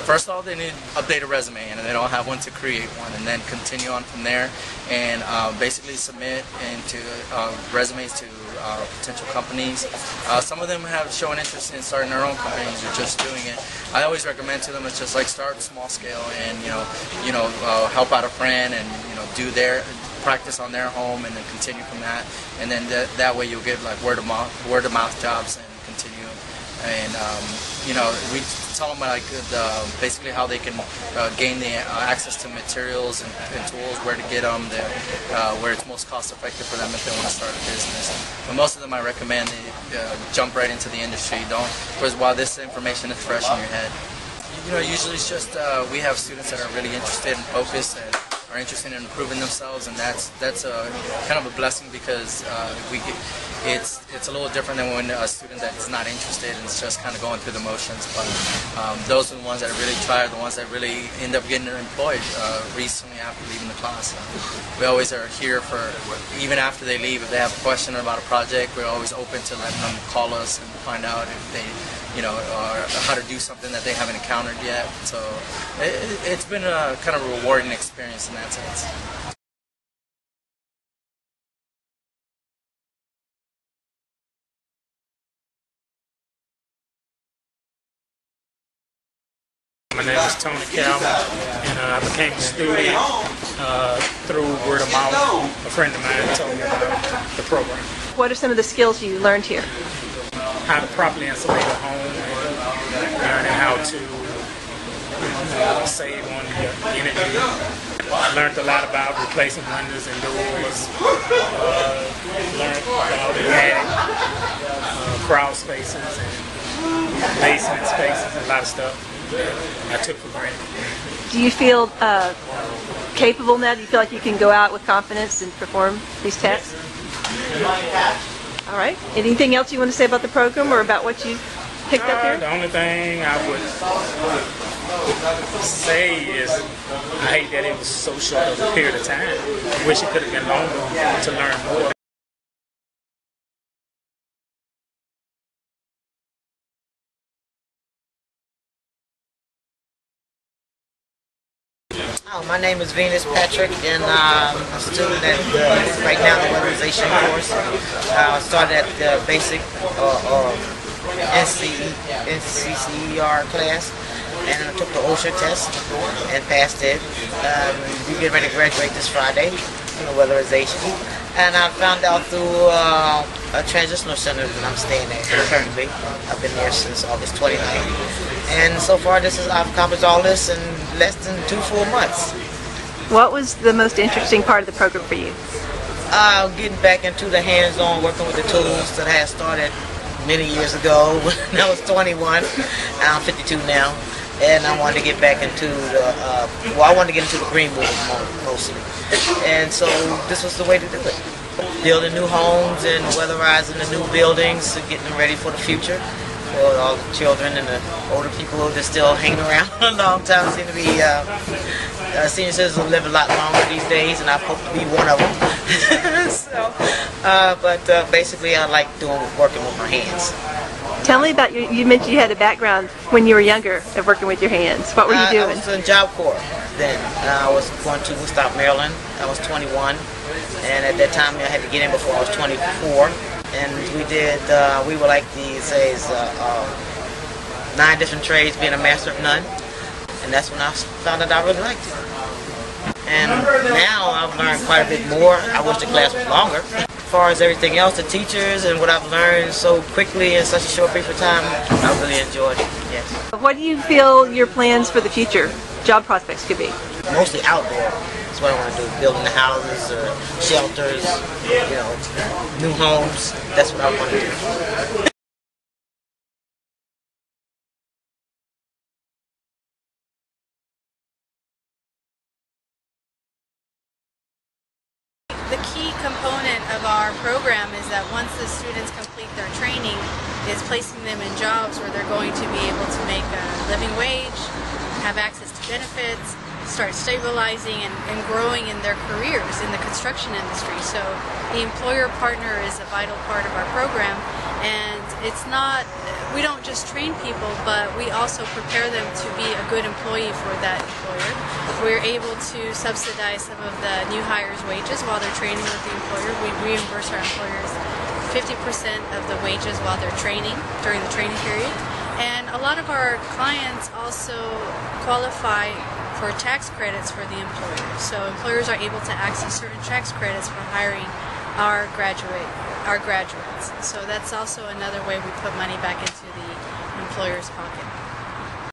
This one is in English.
first of all, they need to update a resume, and they don't have one to create one, and then continue on from there, and basically submit into resumes to potential companies. Some of them have shown interest in starting their own companies or just doing it. I always recommend to them, it's just like start small scale and help out a friend and do their practice on their home and then continue from that, and then that way you'll get like word of mouth jobs and continue. And we tell them like basically how they can gain the access to materials and tools, where to get them, where it's most cost effective for them if they want to start a business. But most of them I recommend they jump right into the industry. Because while this information is fresh in your head, usually it's just we have students that are really interested and focused and are interested in improving themselves, and that's kind of a blessing, because it's a little different than when a student that's not interested and is just kind of going through the motions. But those are the ones that really try, are the ones that really end up getting employed recently after leaving the class. We always are here for, even after they leave, if they have a question about a project, we're always open to letting them call us and find out if they or how to do something that they haven't encountered yet. So it's been a kind of a rewarding experience in that sense. My name is Tony Calvin, and I became a student through word of mouth. A friend of mine told me about the program. What are some of the skills you learned here? How to properly insulate a home, and learning how to save on your energy. I learned a lot about replacing windows and doors. Learned about the attic, crawl spaces, and basement spaces, and a lot of stuff I took for granted. Do you feel capable now? Do you feel like you can go out with confidence and perform these tasks? All right. Anything else you want to say about the program or about what you picked up here? The only thing I would say is I hate that it was so short of a period of time. I wish it could have been longer to learn more. My name is Venus Patrick, and I'm a student at right now the weatherization course. I started at the basic NCCER class, and I took the OSHA test and passed it. We get ready to graduate this Friday in weatherization, and I found out through a transitional center that I'm staying at currently. I've been there since August 29th, and so far I've accomplished all this in less than 2 full months. What was the most interesting part of the program for you? Getting back into the hands-on, working with the tools that I had started many years ago when I was 21. I'm 52 now, and I wanted to get back into I wanted to get into the green movement mostly, and so this was the way to do it. Building new homes and weatherizing the new buildings, getting them ready for the future. For all the children and the older people that still hanging around a long time. Seem to be senior citizens live a lot longer these days, and I hope to be one of them. But basically, I like working with my hands. Tell me about you mentioned you had a background when you were younger of working with your hands. What were you doing? I was in Job Corps then. I was going to Woodstock, Maryland. I was 21, and at that time I had to get in before I was 24. And we were like these 9 different trades, being a master of none. And that's when I found out I really liked it. And now I've learned quite a bit more. I wish the class was longer. As far as everything else, the teachers and what I've learned so quickly in such a short period of time, I really enjoyed it, yes. What do you feel your plans for the future, job prospects, could be? Mostly outdoor. That's what I want to do, building the houses, shelters, new homes. That's what I want to do. The key component of our program is that once the students complete their training, is placing them in jobs where they're going to be able to make a living wage, have access to benefits, start stabilizing and growing in their careers in the construction industry. So the employer partner is a vital part of our program, and it's not, we don't just train people, but we also prepare them to be a good employee for that employer. We're able to subsidize some of the new hires' wages while they're training with the employer. We reimburse our employers 50% of the wages while they're training, during the training period. And a lot of our clients also qualify for tax credits for the employer. So employers are able to access certain tax credits for hiring our graduates. So that's also another way we put money back into the employer's pocket.